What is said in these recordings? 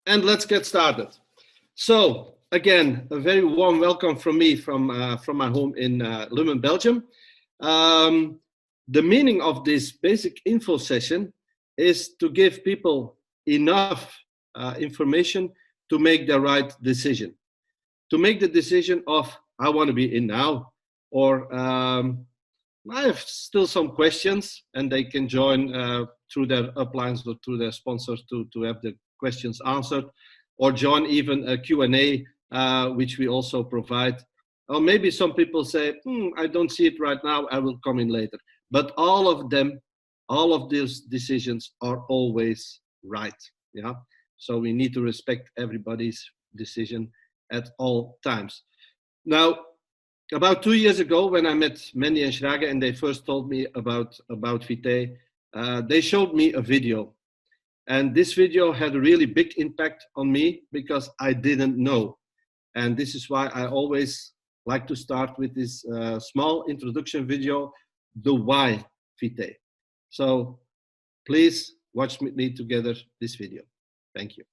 And let's get started. So again, a very warm welcome from me from my home in Lummen, Belgium. The meaning of this basic info session is to give people enough information to make the right decision. To make the decision of, I want to be in now, or I have still some questions, and they can join through their uplines or through their sponsors to have the questions answered, or join even a Q&A, which we also provide. Or maybe some people say, I don't see it right now, I will come in later. But all of them, all of these decisions are always right. Yeah. So we need to respect everybody's decision at all times. Now, about 2 years ago, when I met Mandy and Schrage and they first told me about Vitae, they showed me a video. And this video had a really big impact on me because I didn't know. And this is why I always like to start with this small introduction video, the why Vitae. So please watch with me together this video. Thank you.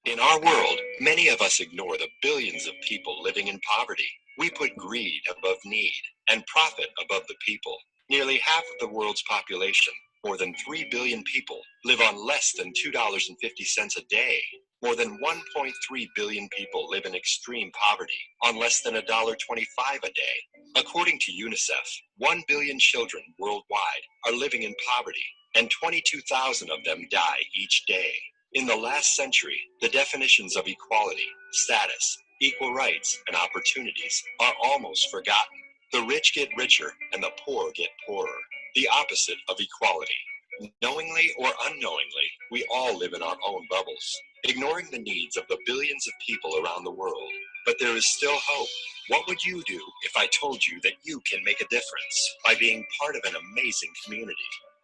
In our world, many of us ignore the billions of people living in poverty. We put greed above need and profit above the people. Nearly half of the world's population, more than 3 billion people, live on less than $2.50 a day. More than 1.3 billion people live in extreme poverty on less than $1.25 a day. According to UNICEF, 1 billion children worldwide are living in poverty, and 22,000 of them die each day. In the last century, the definitions of equality, status, equal rights, and opportunities are almost forgotten. The rich get richer and the poor get poorer, the opposite of equality. Knowingly or unknowingly, we all live in our own bubbles, ignoring the needs of the billions of people around the world. But there is still hope. What would you do if I told you that you can make a difference by being part of an amazing community?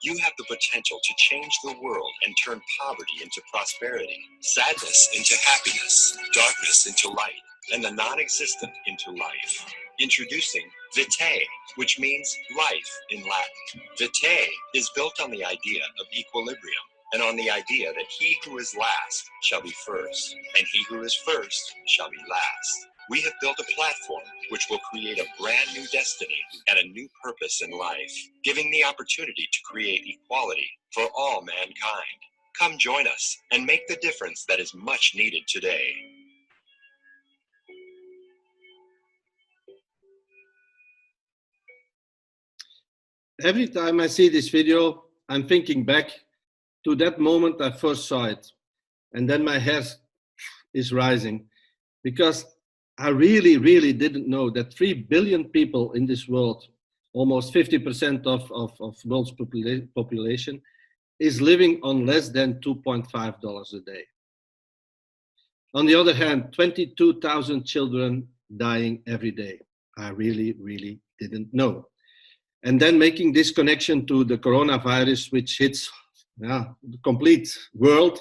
You have the potential to change the world and turn poverty into prosperity, sadness into happiness, darkness into light, and the non-existent into life. Introducing Vitae, which means life in Latin. Vitae is built on the idea of equilibrium and on the idea that he who is last shall be first, and he who is first shall be last. We have built a platform which will create a brand new destiny and a new purpose in life, giving the opportunity to create equality for all mankind. Come join us and make the difference that is much needed today. Every time I see this video, I'm thinking back to that moment I first saw it. And then my hair is rising because I really didn't know that 3 billion people in this world, almost 50% of world's population, is living on less than $2.5 a day. On the other hand, 22,000 children dying every day. I really didn't know. And then making this connection to the coronavirus, which hits the complete world.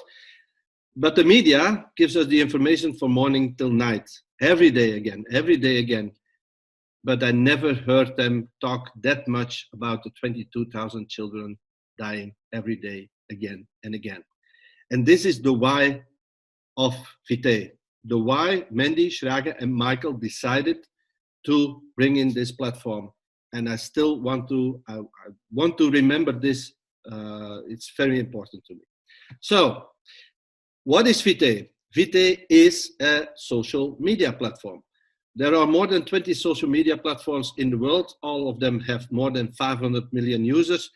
But the media gives us the information from morning till night, every day again. But I never heard them talk that much about the 22,000 children dying every day, again and again. And this is the why of Vitae. The why Mandy, Schrage, and Michael decided to bring in this platform. And I still want to remember this. It's very important to me. So, what is Vitae? Vitae is a social media platform. There are more than 20 social media platforms in the world. All of them have more than 500 million users.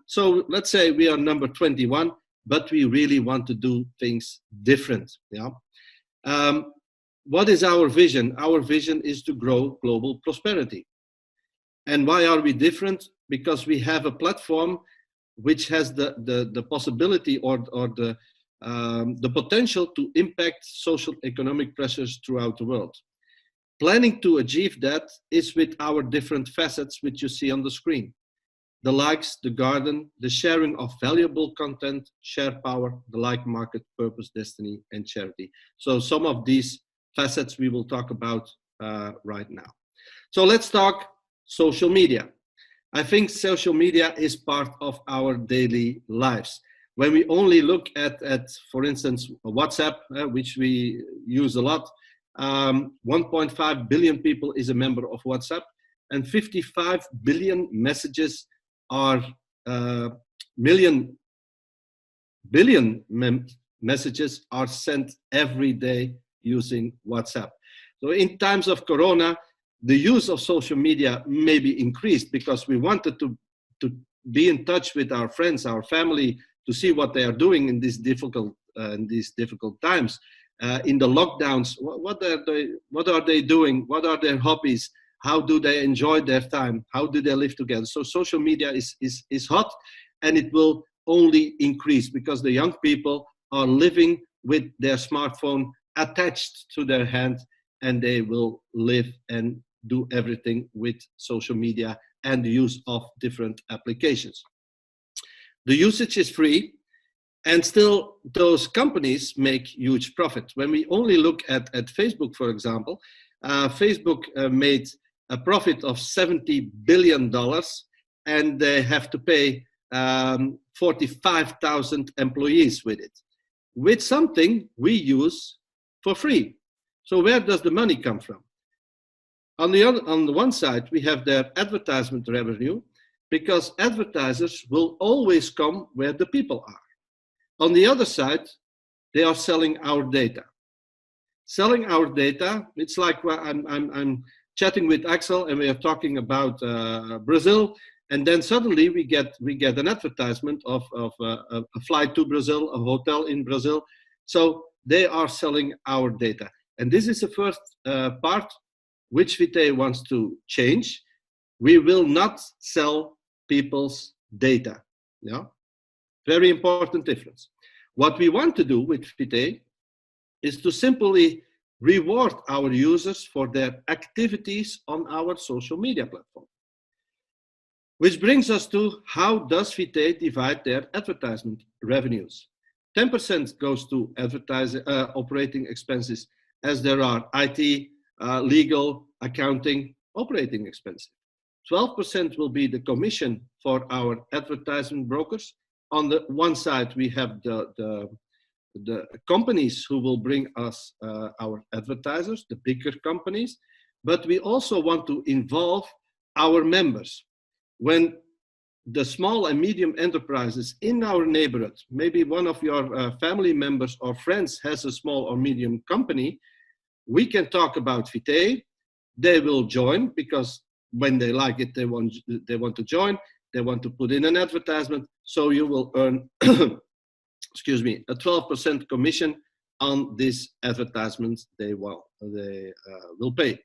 So let's say we are number 21, but we really want to do things different. Yeah. What is our vision? Our vision is to grow global prosperity. And why are we different? Because we have a platform which has the possibility or the potential to impact social economic pressures throughout the world. Planning to achieve that is with our different facets which you see on the screen. The likes, the garden, the sharing of valuable content, share power, the like market, purpose, destiny, and charity. So some of these facets we will talk about right now. So let's talk social media. I think social media is part of our daily lives. When we only look at for instance, WhatsApp, which we use a lot, 1.5 billion people is a member of WhatsApp, and 55 billion messages are messages are sent every day using WhatsApp. So in times of Corona, the use of social media may be increased because we wanted to be in touch with our friends, our family, to see what they are doing in these difficult times. In the lockdowns, what are they doing? What are their hobbies? How do they enjoy their time? How do they live together? So social media is hot, and it will only increase because the young people are living with their smartphone attached to their hand, and they will live and do everything with social media and the use of different applications. The usage is free, and still those companies make huge profit. When we only look at Facebook, for example, Facebook made a profit of $70 billion, and they have to pay 45,000 employees with it, with something we use for free. So where does the money come from? On the one side, we have their advertisement revenue, because advertisers will always come where the people are. On the other side, they are selling our data. Selling our data, it's like I'm chatting with Axel and we are talking about Brazil, and then suddenly we get an advertisement of a flight to Brazil, a hotel in Brazil. So they are selling our data. And this is the first part which Vitae wants to change. We will not sell people's data. Yeah, very important difference. What we want to do with Vitae is to simply reward our users for their activities on our social media platform. Which brings us to, how does Vitae divide their advertisement revenues? 10% goes to operating expenses, as there are IT, legal, accounting, operating expenses. 12% will be the commission for our advertising brokers. On the one side, we have the companies who will bring us our advertisers, the bigger companies, but we also want to involve our members. When the small and medium enterprises in our neighborhood, maybe one of your family members or friends has a small or medium company, we can talk about Vitae. They will join because when they like it, they want to join. They want to put in an advertisement, so you will earn, excuse me, a 12% commission on this advertisement they will pay.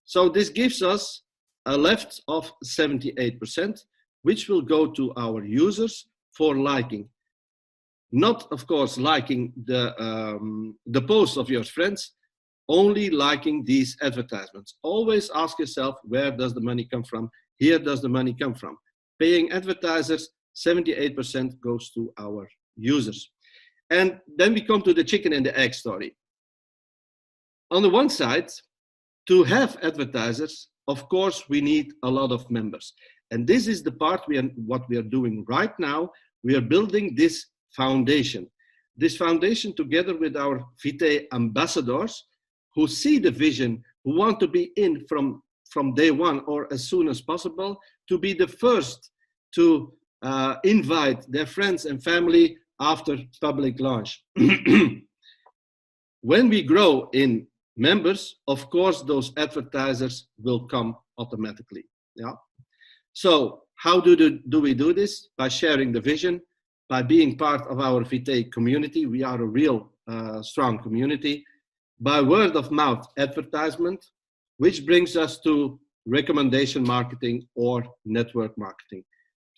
So this gives us a left of 78%, which will go to our users for liking. Not, of course, liking the posts of your friends, only liking these advertisements. Always ask yourself, where does the money come from? Here does the money come from. Paying advertisers, 78% goes to our users. And then we come to the chicken and the egg story. On the one side, to have advertisers, of course, we need a lot of members. And this is the part what we are doing right now. We are building this foundation. This foundation, together with our Vitae ambassadors, who see the vision, who want to be in from day one or as soon as possible, to be the first to invite their friends and family after public launch. When we grow in members, of course, those advertisers will come automatically. Yeah. So how do we do this? By sharing the vision, by being part of our Vitae community. We are a real strong community. By word of mouth advertisement, which brings us to recommendation marketing or network marketing.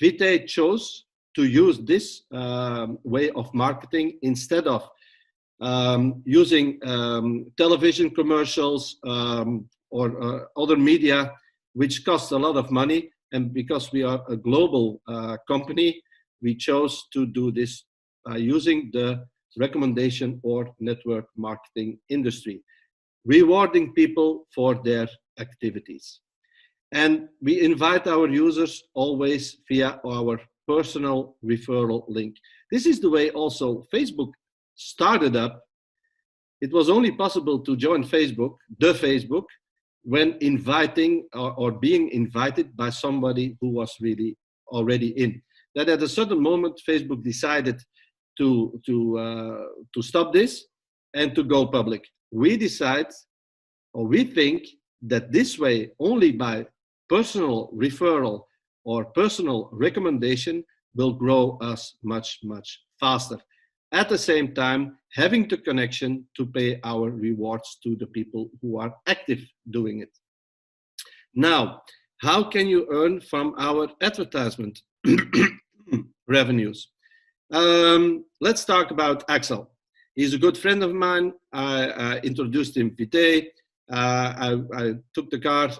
Vitae chose to use this way of marketing instead of using television commercials or other media, which costs a lot of money. And because we are a global company, we chose to do this using the recommendation or network marketing industry, rewarding people for their activities. And we invite our users always via our personal referral link. This is the way also Facebook started up. It was only possible to join Facebook, when inviting or being invited by somebody who was really already in. That at a certain moment, Facebook decided to stop this and to go public. We think that this way, only by personal referral or personal recommendation, will grow us much, much faster. At the same time, having the connection to pay our rewards to the people who are active doing it. Now, how can you earn from our advertisement revenues? Let's talk about Axel. He's a good friend of mine. I introduced him Vitae. I took the car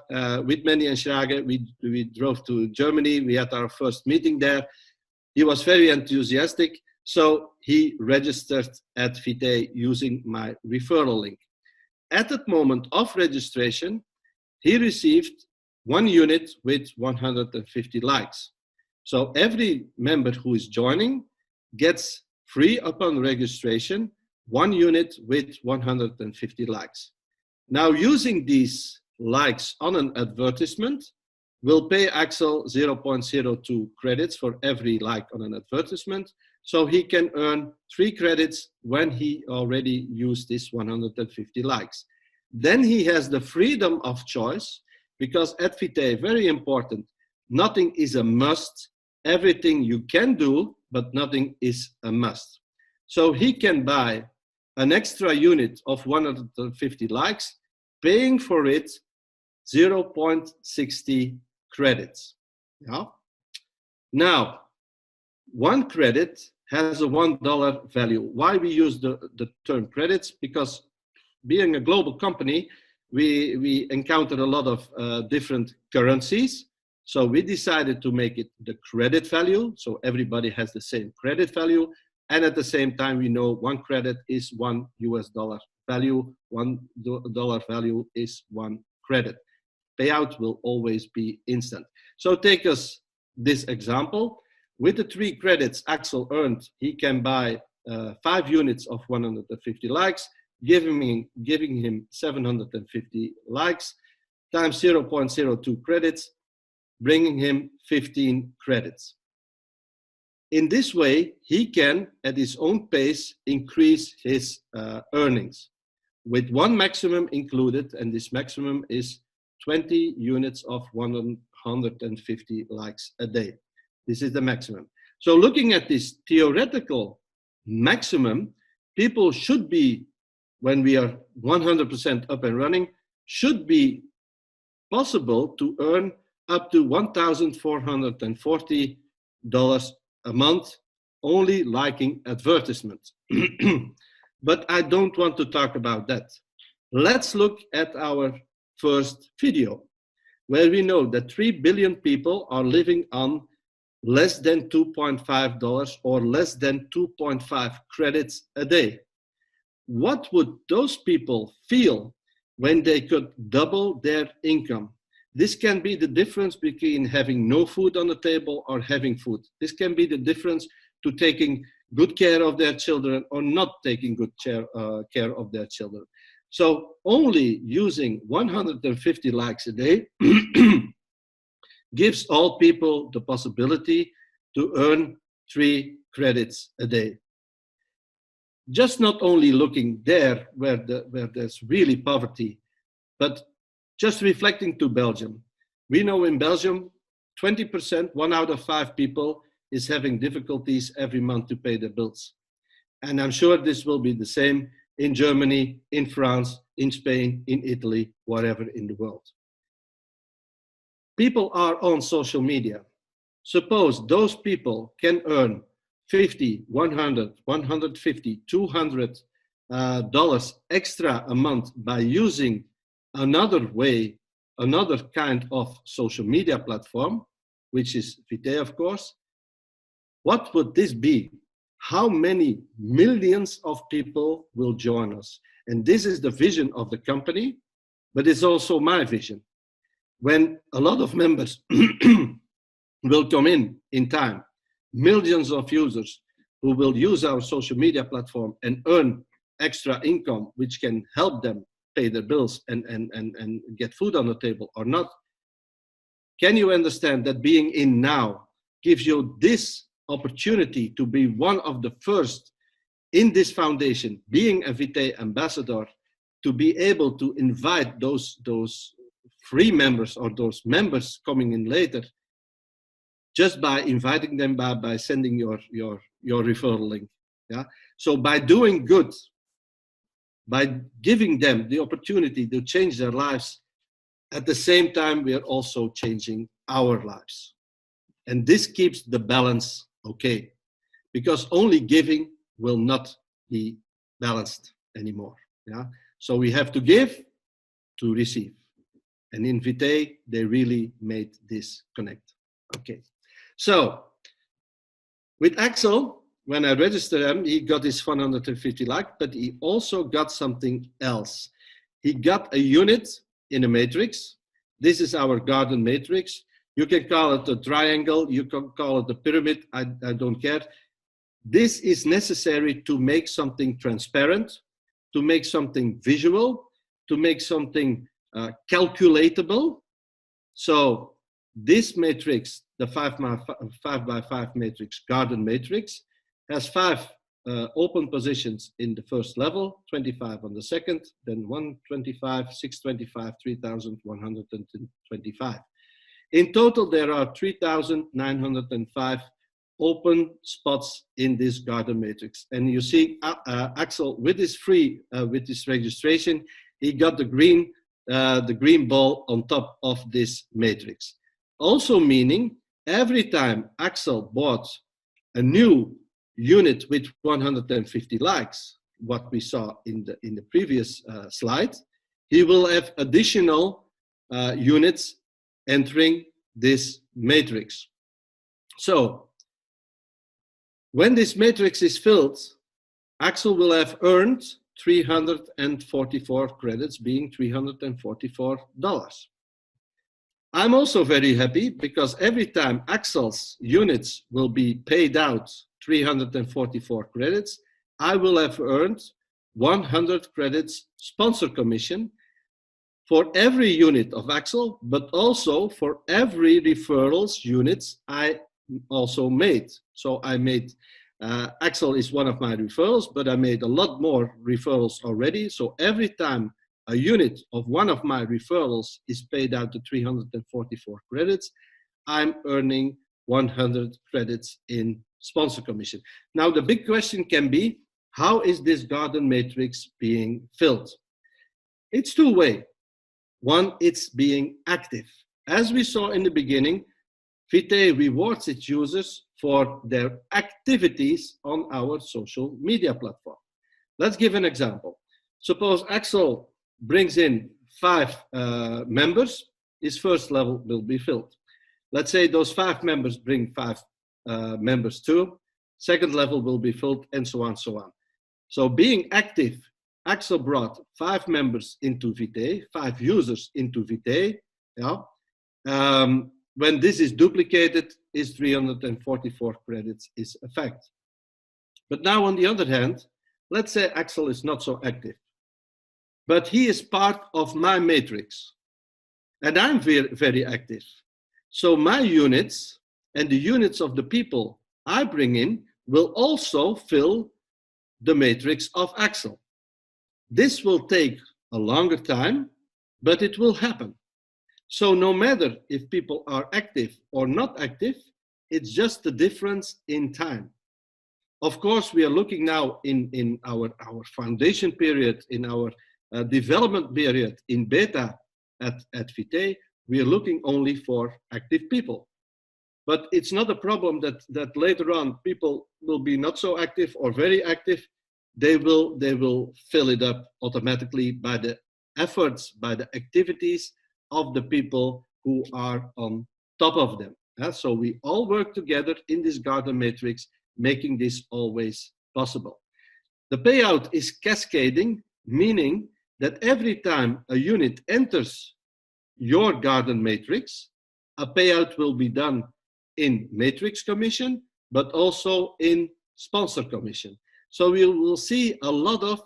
with Mandy and Schrage. We drove to Germany. We had our first meeting there. He was very enthusiastic. So he registered at Vitae using my referral link. At that moment of registration, he received 1 unit with 150 likes. So every member who is joining gets free upon registration 1 unit with 150 likes. Now, using these likes on an advertisement will pay Axel 0.02 credits for every like on an advertisement. So he can earn 3 credits when he already used this 150 likes. Then he has the freedom of choice, because at Vitae, very important, nothing is a must. Everything you can do, but nothing is a must. So he can buy an extra unit of 150 likes, paying for it 0.60 credits. Yeah. Now, 1 credit has a $1 value. Why we use the term credits? Because being a global company, we encounter a lot of different currencies. So we decided to make it the credit value. So everybody has the same credit value. And at the same time, we know 1 credit is $1 value. $1 value is 1 credit. Payout will always be instant. So take us this example. With the 3 credits Axel earned, he can buy 5 units of 150 likes, giving him 750 likes, times 0.02 credits, bringing him 15 credits. In this way, he can, at his own pace, increase his earnings, with 1 maximum included, and this maximum is 20 units of 150 likes a day. This is the maximum. So looking at this theoretical maximum, people should be, when we are 100% up and running, should be possible to earn up to $1,440 a month, only liking advertisements. But I don't want to talk about that. Let's look at our first video, where we know that 3 billion people are living on less than $2.5 or less than 2.5 credits a day. What would those people feel when they could double their income? This can be the difference between having no food on the table or having food. This can be the difference to taking good care of their children or not taking good care of their children. So only using 150 likes a day gives all people the possibility to earn 3 credits a day. Just not only looking there where there's really poverty, but just reflecting to Belgium. We know in Belgium, 20%, 1 out of 5 people is having difficulties every month to pay their bills. And I'm sure this will be the same in Germany, in France, in Spain, in Italy, wherever in the world. People are on social media. Suppose those people can earn 50, 100, 150, $200 extra a month by using another way, another kind of social media platform, which is Vitae, of course. What would this be? How many millions of people will join us? And this is the vision of the company, but it's also my vision. when a lot of members will come in time, millions of users who will use our social media platform and earn extra income, which can help them pay their bills and get food on the table or not. Can you understand that being in now gives you this opportunity to be one of the first in this foundation, being a Vitae ambassador, to be able to invite those free members or those members coming in later, just by inviting them, by sending your referral link. Yeah. So by doing good, by giving them the opportunity to change their lives, at the same time we are also changing our lives, and this keeps the balance okay, because only giving will not be balanced anymore. Yeah. So we have to give to receive, and in Vitae they really made this connect. Okay. So with Axel, when I registered him, he got his 150 likes, but he also got something else. He got a unit in a matrix. This is our garden matrix. You can call it a triangle, you can call it a pyramid, I don't care. This is necessary to make something transparent, to make something visual, to make something calculatable. So this matrix, the 5x5 matrix, garden matrix, has 5 open positions in the first level, 25 on the second, then 125, 625, 3,125. In total, there are 3,905 open spots in this garden matrix. And you see Axel with his with his registration, he got the green ball on top of this matrix. Also meaning every time Axel bought a new unit with 150 likes, what we saw in the previous slide, he will have additional units entering this matrix. So when this matrix is filled, Axel will have earned 344 credits, being $344. I'm also very happy because every time Axel's units will be paid out 344 credits, I will have earned 100 credits sponsor commission for every unit of Axel, but also for every referrals units I also made. So I made, Axel is one of my referrals, but I made a lot more referrals already. So every time a unit of one of my referrals is paid out to 344 credits, I'm earning 100 credits in sponsor commission. Now the big question can be, how is this garden matrix being filled? It's two-way. One, it's being active. As we saw in the beginning, Vitae rewards its users for their activities on our social media platform. Let's give an example. Suppose Axel brings in 5 members, his first level will be filled. Let's say those 5 members bring 5 members too, second level will be filled, and so on, so on. So being active, Axel brought 5 members into Vitae, 5 users into Vitae. Yeah. When this is duplicated, is 344 credits is a fact. But now on the other hand, let's say Axel is not so active, but he is part of my matrix and I'm very, very active. So my units and the units of the people I bring in will also fill the matrix of Axel. This will take a longer time, but it will happen. So no matter if people are active or not active, it's just the difference in time. Of course, we are looking now in our foundation period, in our development period in beta at Vitae, we are looking only for active people. But it's not a problem that later on people will be not so active or very active. They will fill it up automatically by the efforts, by the activities of the people who are on top of them. So we all work together in this garden matrix, making this always possible. The payout is cascading, meaning that every time a unit enters your garden matrix, a payout will be done in matrix commission, but also in sponsor commission. So we will see a lot of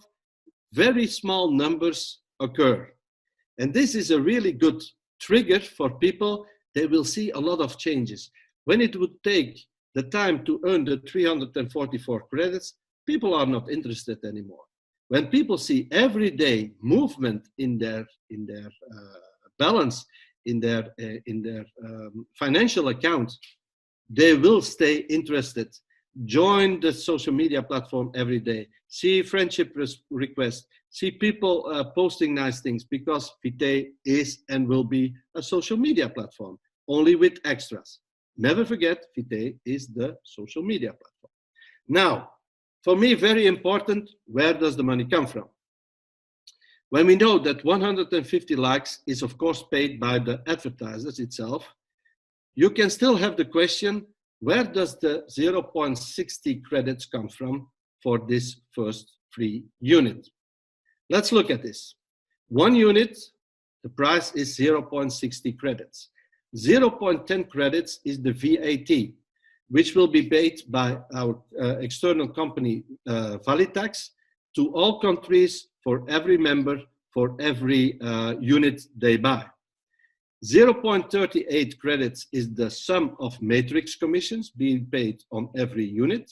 very small numbers occur. And this is a really good trigger for people. They will see a lot of changes. When it would take the time to earn the 344 credits, people are not interested anymore. When people see everyday movement in their balance, in their financial account, they will stay interested. Join the social media platform every day. See friendship requests. See people posting nice things, because Vitae is and will be a social media platform, only with extras. Never forget, Vitae is the social media platform. Now, for me, very important, where does the money come from? When we know that 150 likes is of course paid by the advertisers itself, you can still have the question, where does the 0.60 credits come from for this first free unit? Let's look at this. 1 unit, the price is 0.60 credits. 0.10 credits is the VAT, which will be paid by our external company Vitae to all countries for every member for every unit they buy. 0.38 credits is the sum of matrix commissions being paid on every unit.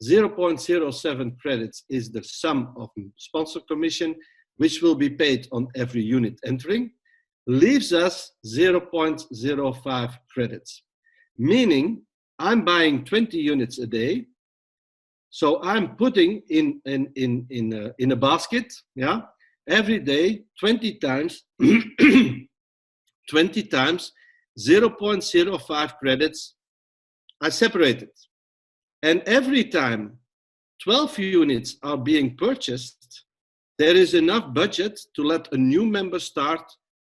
0.07 credits is the sum of sponsor commission, which will be paid on every unit entering, leaves us 0.05 credits. Meaning, I'm buying 20 units a day, so I'm putting in a basket, yeah, every day, 20 times, 20 times 0.05 credits are separated. And every time 12 units are being purchased, there is enough budget to let a new member start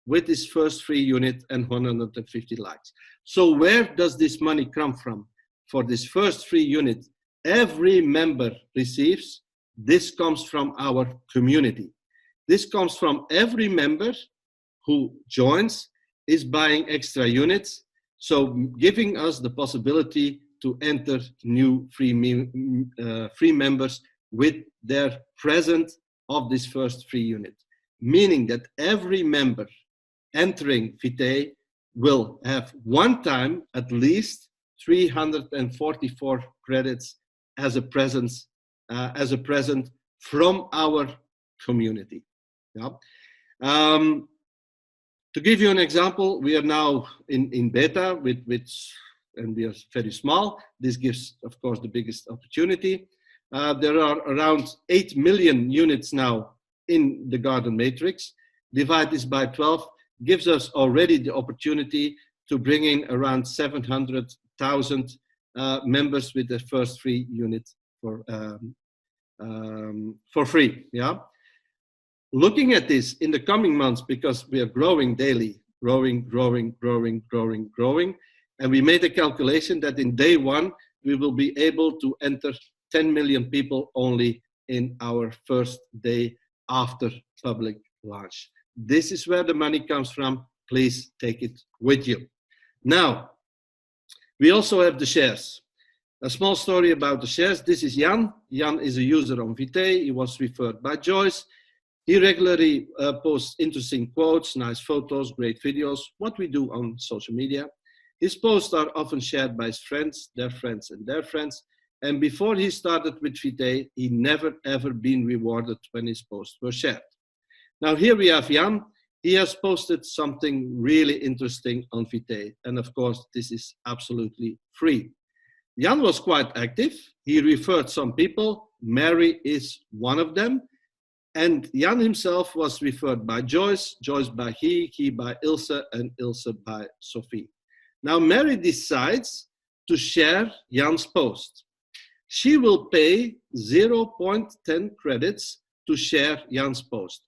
with his first free unit and 150 likes. So where does this money come from? For this first free unit, every member receives. This comes from our community. This comes from every member who joins, is buying extra units, so giving us the possibility to enter new free members with their present of this first free unit. Meaning that every member entering Vitae will have one time at least 344 credits as a present from our community. Yeah. To give you an example, we are now in beta and we are very small. This gives, of course, the biggest opportunity. There are around 8 million units now in the garden matrix. Divide this by 12, gives us already the opportunity to bring in around 700,000 members with the first free unit for free. Yeah. Looking at this in the coming months, because we are growing daily, growing, and we made a calculation that in day one, we will be able to enter 10 million people only in our first day after public launch. This is where the money comes from. Please take it with you. Now, we also have the shares. A small story about the shares. This is Jan. Jan is a user on Vitae. He was referred by Joyce. He regularly posts interesting quotes, nice photos, great videos, what we do on social media. His posts are often shared by his friends, their friends, and their friends. And before he started with Vitae, he never ever been rewarded when his posts were shared. Now here we have Jan. He has posted something really interesting on Vitae. And of course, this is absolutely free. Jan was quite active. He referred some people. Mary is one of them. And Jan himself was referred by Joyce, Joyce by he by Ilse, and Ilse by Sophie. Now Mary decides to share Jan's post. She will pay 0.10 credits to share Jan's post.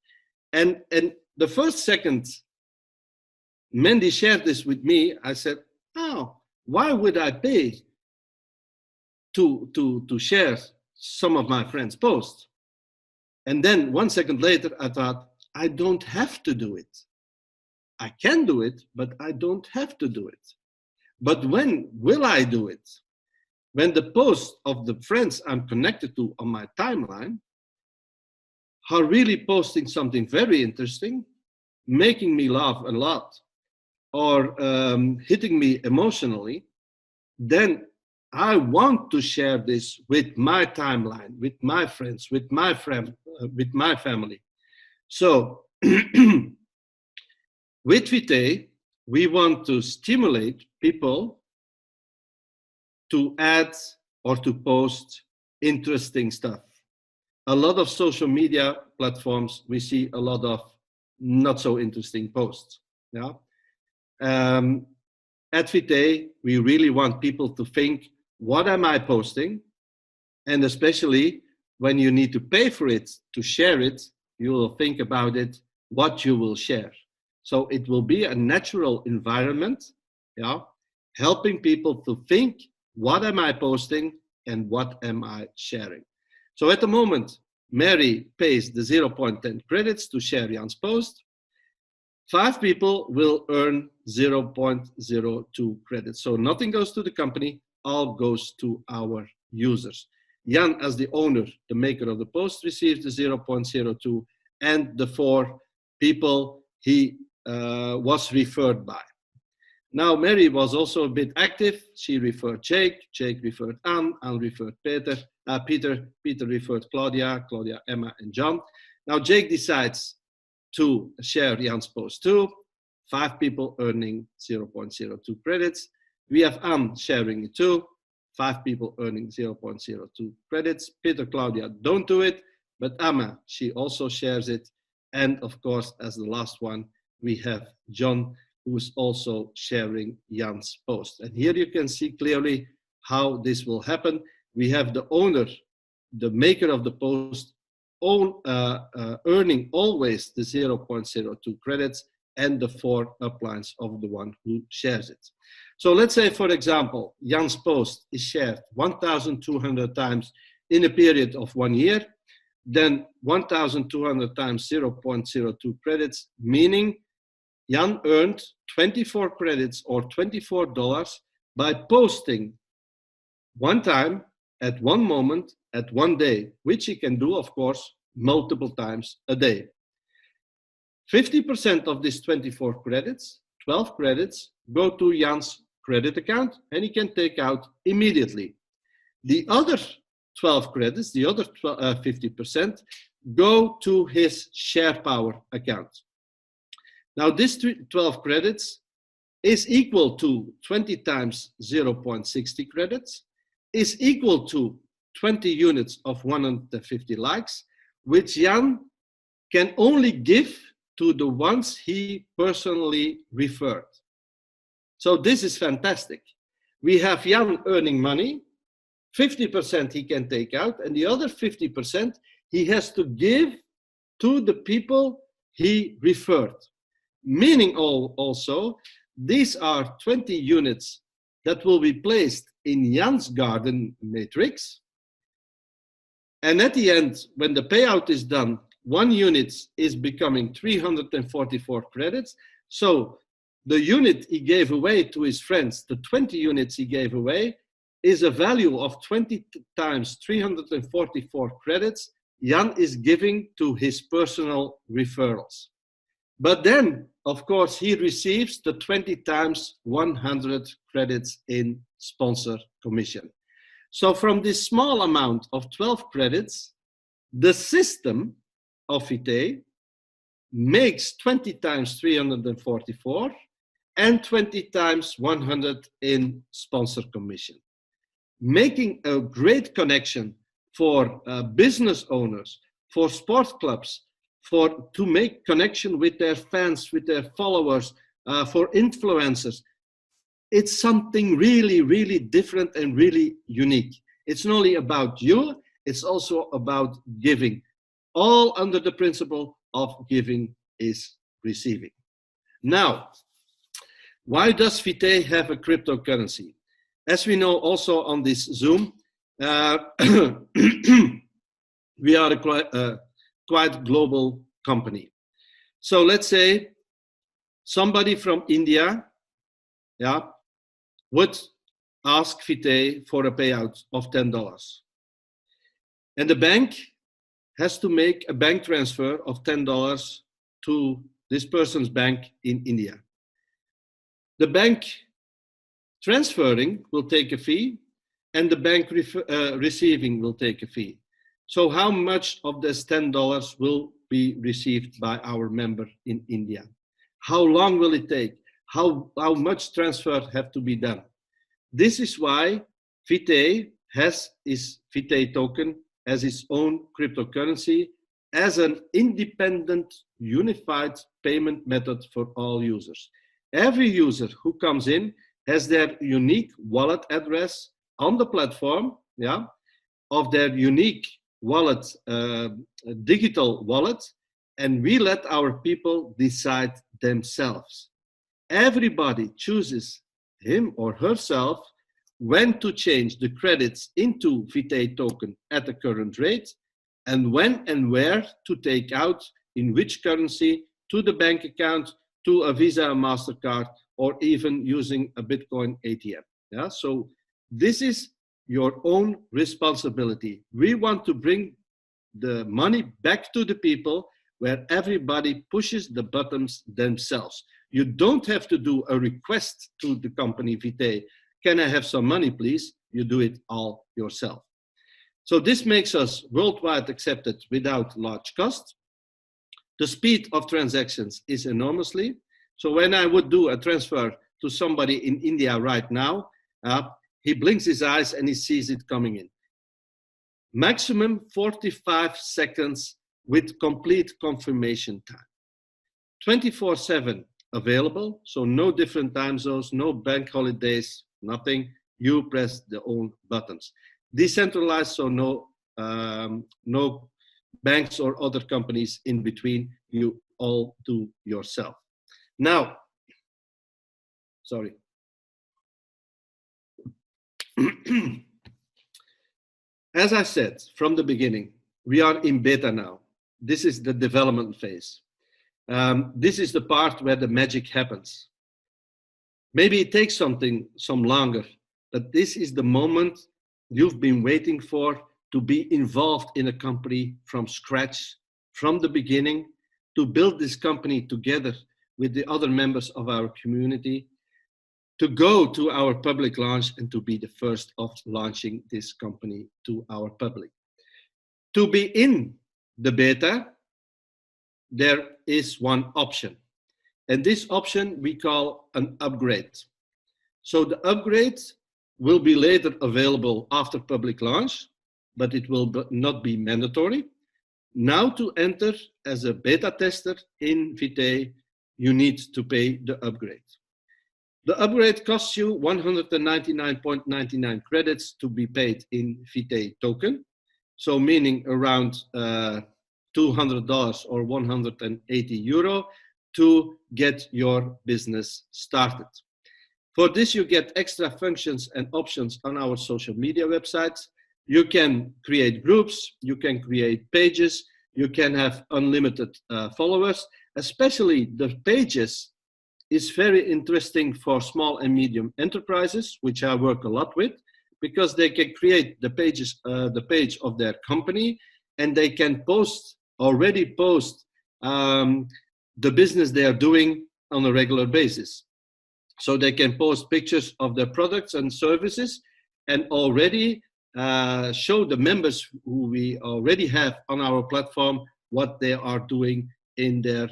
And the first second Mandy shared this with me, I said, oh, why would I pay to share some of my friends' posts? And then 1 second later, I thought, I don't have to do it. I can do it, but I don't have to do it. But when will I do it? When the posts of the friends I'm connected to on my timeline are really posting something very interesting, making me laugh a lot, or hitting me emotionally, then I want to share this with my timeline, with my friends, with my family. So with Vitae, we want to stimulate people to add or to post interesting stuff. A lot of social media platforms, we see a lot of not so interesting posts. Yeah. At Vitae, we really want people to think, what am I posting? And especially when you need to pay for it, to share it, you will think about it, what you will share. So it will be a natural environment, yeah, helping people to think, what am I posting and what am I sharing? So at the moment, Mary pays the 0.10 credits to share Jan's post. 5 people will earn 0.02 credits. So nothing goes to the company, all goes to our users. Jan, as the owner, the maker of the post, receives the 0.02, and the 4 people he was referred by. Now, Mary was also a bit active. She referred Jake referred Anne referred Peter, Peter referred Claudia, Emma, and John. Now, Jake decides to share Jan's post too. 5 people earning 0.02 credits. We have Anne sharing it too. 5 people earning 0.02 credits. Peter, Claudia don't do it, but Emma, she also shares it. And of course, as the last one, we have John, who is also sharing Jan's post. And here you can see clearly how this will happen. We have the owner, the maker of the post, earning always the 0.02 credits and the 4 uplines of the one who shares it. So let's say, for example, Jan's post is shared 1,200 times in a period of 1 year, then 1,200 times 0.02 credits, meaning Jan earned 24 credits or $24 by posting one time at one moment at one day, which he can do, of course, multiple times a day. 50% of these 24 credits, 12 credits, go to Jan's credit account, and he can take out immediately. The other 12 credits, the other 50%, go to his Share Power account. Now, this 12 credits is equal to 20 times 0.60 credits, is equal to 20 units of 150 likes, which Jan can only give to the ones he personally referred. So this is fantastic. We have Jan earning money, 50% he can take out, and the other 50% he has to give to the people he referred. Meaning also, these are 20 units that will be placed in Jan's garden matrix. And at the end, when the payout is done, 1 unit is becoming 344 credits. So the unit he gave away to his friends, the 20 units he gave away, is a value of 20 times 344 credits Jan is giving to his personal referrals. But then, of course, he receives the 20 times 100 credits in sponsor commission. So from this small amount of 12 credits, the system of Vitae makes 20 times 344 and 20 times 100 in sponsor commission, making a great connection for business owners, for sports clubs, to make connection with their fans, with their followers, for influencers. It's something really, really different and really unique. It's not only about you, it's also about giving. All under the principle of giving is receiving. Now, why does Vitae have a cryptocurrency? As we know also on this Zoom, we are a quite global company. So let's say somebody from India, yeah, would ask Vitae for a payout of $10. And the bank has to make a bank transfer of $10 to this person's bank in India. The bank transferring will take a fee, and the bank receiving will take a fee. So how much of this $10 will be received by our member in India? How long will it take? How much transfer have to be done? This is why Vitae has its Vitae token as its own cryptocurrency, as an independent, unified payment method for all users. Every user who comes in has their unique wallet address on the platform, yeah, of their unique wallet, digital wallet, and we let our people decide themselves. Everybody chooses him or herself when to change the credits into Vitae token at the current rate, and when and where to take out, in which currency, to the bank account, to a Visa, a MasterCard, or even using a Bitcoin ATM. Yeah? So this is your own responsibility. We want to bring the money back to the people where everybody pushes the buttons themselves. You don't have to do a request to the company Vitae, can I have some money please? You do it all yourself. So this makes us worldwide accepted without large cost. The speed of transactions is enormously. So when I would do a transfer to somebody in India right now, he blinks his eyes and he sees it coming in. Maximum 45 seconds with complete confirmation time. 24/7 available, so no different time zones, no bank holidays, nothing. You press the own buttons. Decentralized, so no banks or other companies in between. You all do yourself. Now, sorry. As I said from the beginning, we are in beta now. This is the development phase. This is the part where the magic happens. Maybe it takes some longer, but this is the moment you've been waiting for, to be involved in a company from scratch, from the beginning, to build this company together with the other members of our community, to go to our public launch and to be the first of launching this company to our public. To be in the beta, there is one option. And this option we call an upgrade. So the upgrade will be later available after public launch, but it will not be mandatory. Now to enter as a beta tester in Vitae, you need to pay the upgrade. The upgrade costs you 199.99 credits to be paid in Vitae token. So meaning around $200 or 180 euro to get your business started. For this, you get extra functions and options on our social media websites. You can create groups, you can create pages, you can have unlimited followers. Especially the pages is very interesting for small and medium enterprises, which I work a lot with, because they can create the pages, the page of their company, and they can already post the business they are doing on a regular basis. So they can post pictures of their products and services and already show the members who we already have on our platform what they are doing in their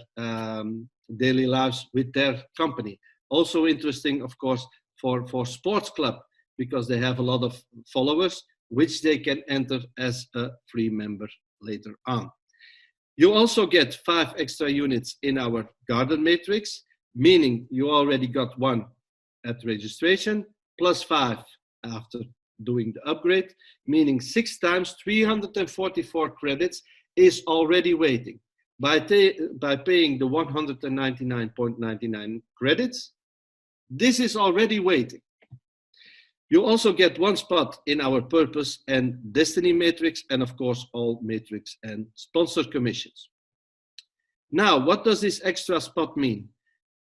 daily lives with their company. Also interesting, of course, for sports club, because they have a lot of followers, which they can enter as a free member later on. You also get 5 extra units in our garden matrix, meaning you already got 1 at registration, plus 5 after doing the upgrade, meaning 6 times 344 credits is already waiting. By paying the 199.99 credits, this is already waiting. You also get 1 spot in our purpose and destiny matrix, and of course all matrix and sponsor commissions. Now, what does this extra spot mean?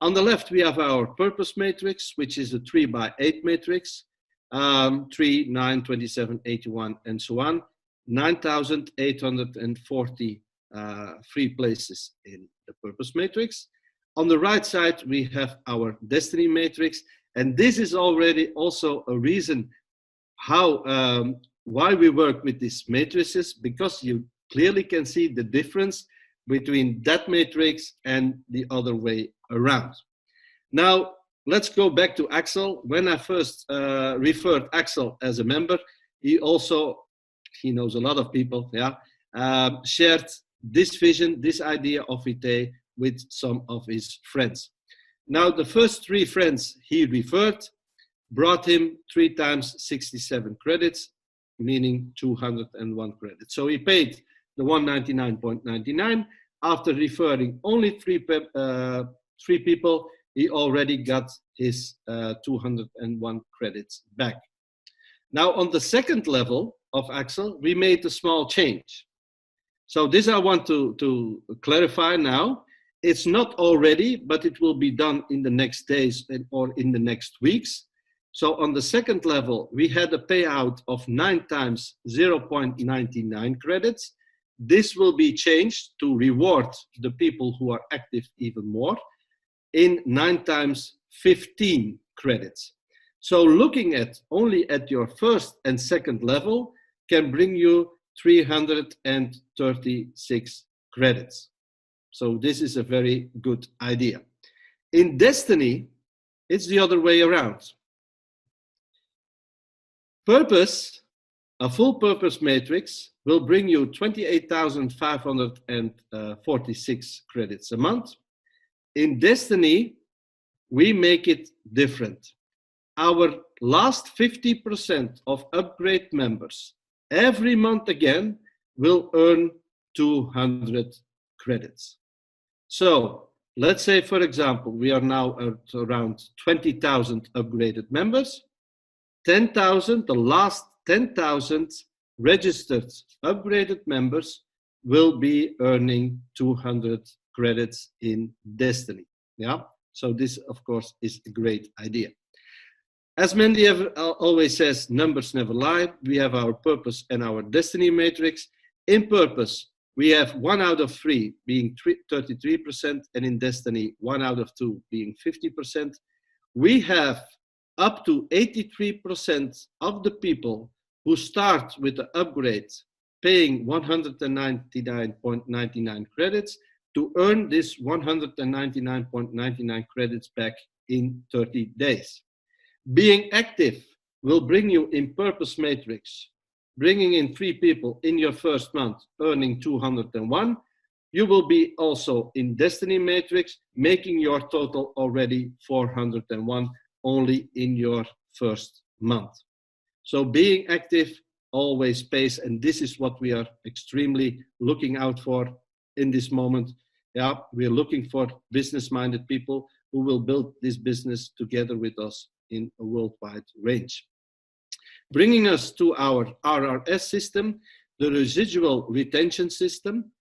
On the left, we have our purpose matrix, which is a 3x8 matrix, 3, 9, 27, 81, and so on. 9,840 free places in the purpose matrix. On the right side, we have our destiny matrix, and this is already also a reason how why we work with these matrices, because you clearly can see the difference between that matrix and the other way around. Now, let's go back to Axel. When I first referred Axel as a member, he knows a lot of people, shared this vision, this idea of Vitae with some of his friends. Now, the first 3 friends he referred brought him 3 times 67 credits, meaning 201 credits. So he paid the 199.99. After referring only 3 people, he already got his 201 credits back. Now, on the second level of Axel, we made a small change. So this I want to clarify now. It's not already, but it will be done in the next days or in the next weeks. So on the second level, we had a payout of 9 times 0.99 credits. This will be changed to reward the people who are active even more in 9 times 15 credits. So looking at only at your first and second level can bring you 336 credits. So this is a very good idea. In Destiny, it's the other way around. Purpose, a full purpose matrix, will bring you 28,546 credits a month. In Destiny, we make it different. Our last 50% of upgrade members every month again will earn 200 credits. So let's say, for example, we are now at around 20,000 upgraded members. 10,000, the last 10,000 registered upgraded members will be earning 200 credits in Destiny. Yeah, so this, of course, is a great idea. As Mandy always says, numbers never lie. We have our purpose and our Destiny matrix. In purpose, we have 1 out of 3 being 33%, and in Destiny, 1 out of 2 being 50%. We have up to 83% of the people who start with the upgrade paying 199.99 credits to earn this 199.99 credits back in 30 days. Being active will bring you in purpose matrix, bringing in 3 people in your first month, earning 201. You will be also in Destiny matrix, making your total already 401 only in your first month. So being active always pays, and this is what we are extremely looking out for in this moment. Yeah, we are looking for business-minded people who will build this business together with us in a worldwide range. Bringing us to our RRS system, the residual retention system,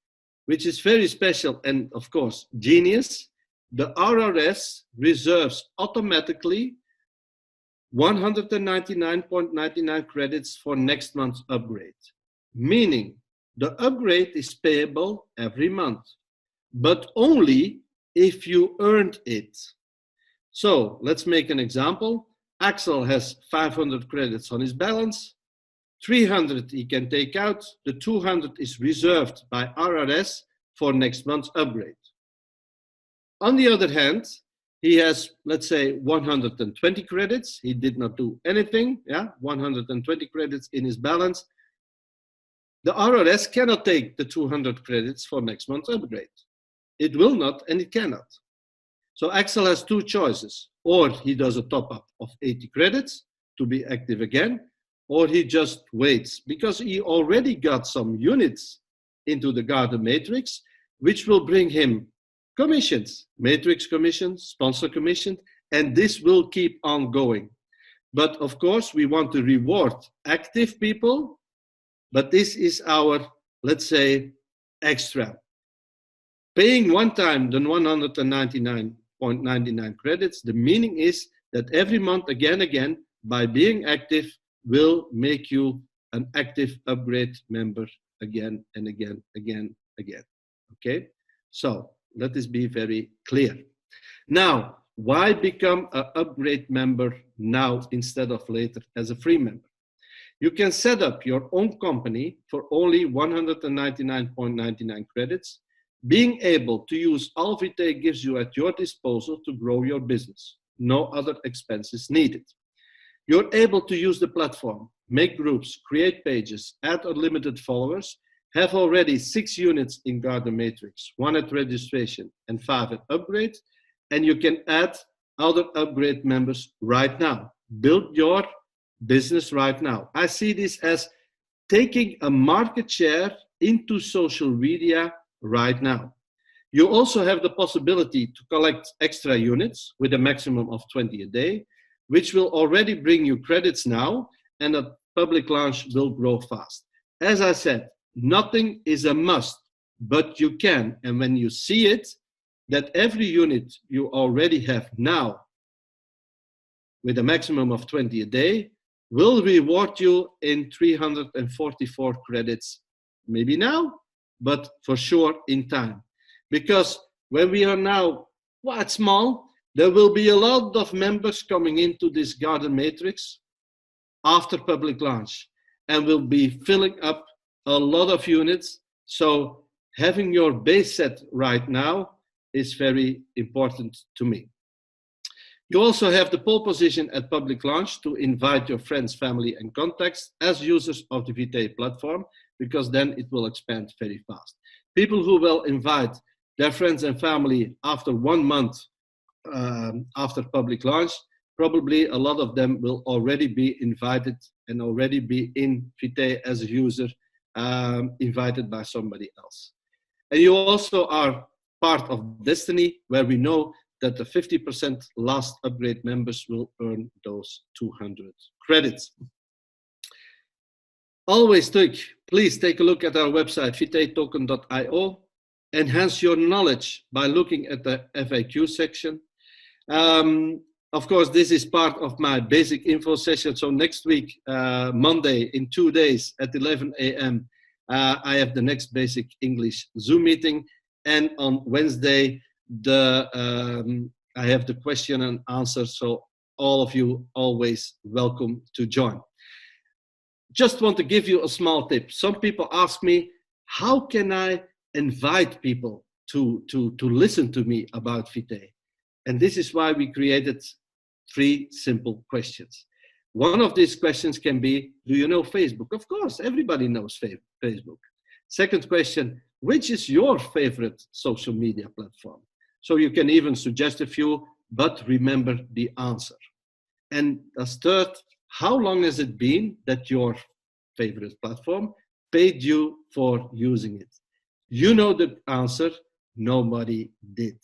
which is very special and, of course, genius. The RRS reserves automatically 199.99 credits for next month's upgrade, meaning the upgrade is payable every month, but only if you earned it. So let's make an example. Axel has 500 credits on his balance, 300 he can take out, the 200 is reserved by RRS for next month's upgrade. On the other hand, he has, let's say, 120 credits. He did not do anything, 120 credits in his balance. The RRS cannot take the 200 credits for next month's upgrade. It will not, and it cannot. So Axel has 2 choices. Or he does a top-up of 80 credits to be active again, or he just waits, because he already got some units into the Garden Matrix, which will bring him commissions, matrix commissions, sponsor commission, and this will keep on going. But of course, we want to reward active people, but this is our, let's say, extra. Paying one time the 199.99 99.99 credits. The meaning is that every month, again, by being active, will make you an active upgrade member again and again. Okay? So let this be very clear. Now, why become an upgrade member now instead of later as a free member? You can set up your own company for only 199.99 credits. Being able to use ALWAYS gives you at your disposal to grow your business. No other expenses needed. You're able to use the platform, make groups, create pages, add unlimited followers, have already 6 units in Garden Matrix, 1 at registration and 5 at upgrade, and you can add other upgrade members right now. Build your business right now. I see this as taking a market share into social media right now. You also have the possibility to collect extra units with a maximum of 20 a day, which will already bring you credits now, and a public launch will grow fast. As I said, nothing is a must, but you can. And when you see it, that every unit you already have now with a maximum of 20 a day will reward you in 344 credits, maybe now, but for sure in time. Because when we are now quite small, there will be a lot of members coming into this Garden Matrix after public launch, and will be filling up a lot of units. So having your base set right now is very important to me. You also have the pole position at public launch to invite your friends, family, and contacts as users of the Vitae platform, because then it will expand very fast. People who will invite their friends and family after 1 month after public launch, probably a lot of them will already be invited and already be in Vitae as a user, invited by somebody else. And you also are part of Destiny, where we know that the 50% last upgrade members will earn those 200 credits. Please take a look at our website, vitaetoken.io. Enhance your knowledge by looking at the FAQ section. Of course, this is part of my basic info session. So next week, Monday, in 2 days at 11 a.m., I have the next basic English Zoom meeting. And on Wednesday, I have the question and answer. So all of you always welcome to join. Just want to give you a small tip. Some people ask me, how can I invite people to listen to me about Vitae? And this is why we created 3 simple questions. One of these questions can be, do you know Facebook? Of course, everybody knows Facebook. Second question, which is your favorite social media platform? So you can even suggest a few, but remember the answer. And as third, how long has it been that your favorite platform paid you for using it? You know the answer, nobody did.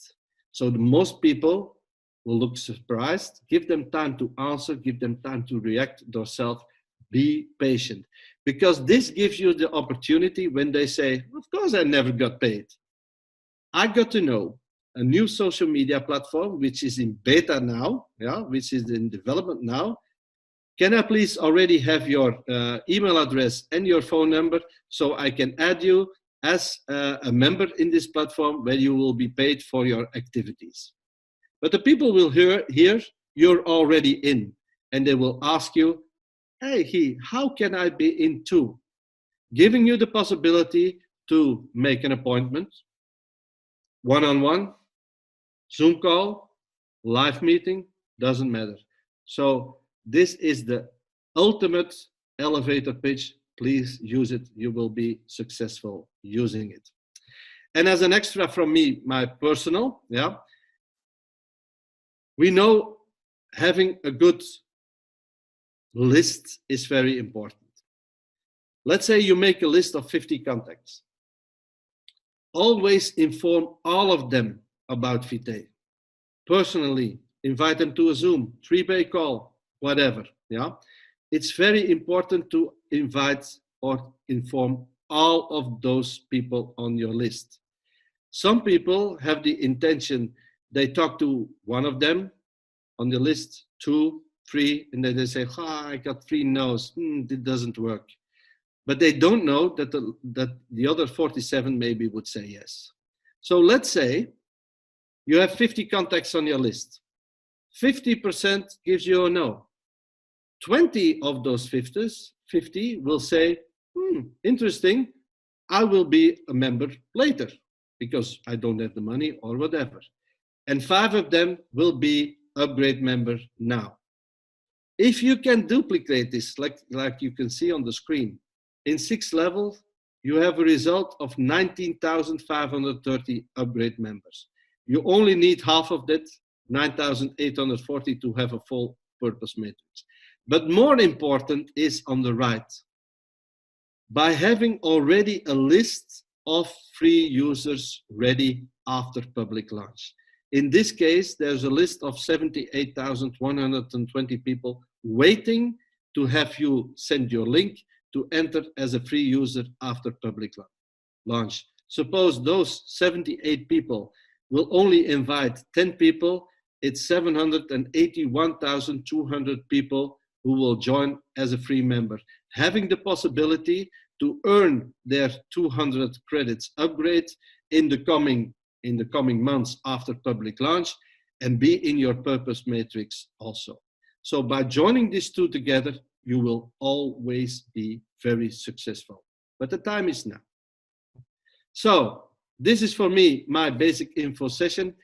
So most people will look surprised. Give them time to answer, give them time to react themselves. Be patient, because this gives you the opportunity when they say, of course I never got paid. I got to know a new social media platform, which is in beta now, which is in development now. Can I please already have your email address and your phone number so I can add you as a member in this platform where you will be paid for your activities? But the people will hear you're already in, and they will ask you, hey, how can I be in too? Giving you the possibility to make an appointment, one-on-one, Zoom call, live meeting, doesn't matter. So this is the ultimate elevator pitch. Please use it. You will be successful using it. And as an extra from me, my personal, we know having a good list is very important. Let's say you make a list of 50 contacts. Always inform all of them about Vitae. Personally, invite them to a Zoom, 3-way call, whatever. It's very important to invite or inform all of those people on your list. Some people have the intention they talk to one of them on the list, 2, 3, and then they say, I got 3 no's, it doesn't work. But they don't know that the other 47 maybe would say yes. So let's say you have 50 contacts on your list. 50% gives you a no. 20 of those 50 will say, interesting, I will be a member later because I don't have the money or whatever. And 5 of them will be upgrade member now. If you can duplicate this, like you can see on the screen, in 6 levels, you have a result of 19,530 upgrade members. You only need half of that, 9,840, to have a full purpose matrix. But more important is on the right. By having already a list of free users ready after public launch. In this case, there's a list of 78,120 people waiting to have you send your link to enter as a free user after public launch. Suppose those 78 people will only invite 10 people, it's 781,200 people who will join as a free member, having the possibility to earn their 200 credits upgrade in the coming months after public launch and be in your purpose matrix also. So by joining these two together, you will always be very successful. But the time is now. So this is for me, my basic info session.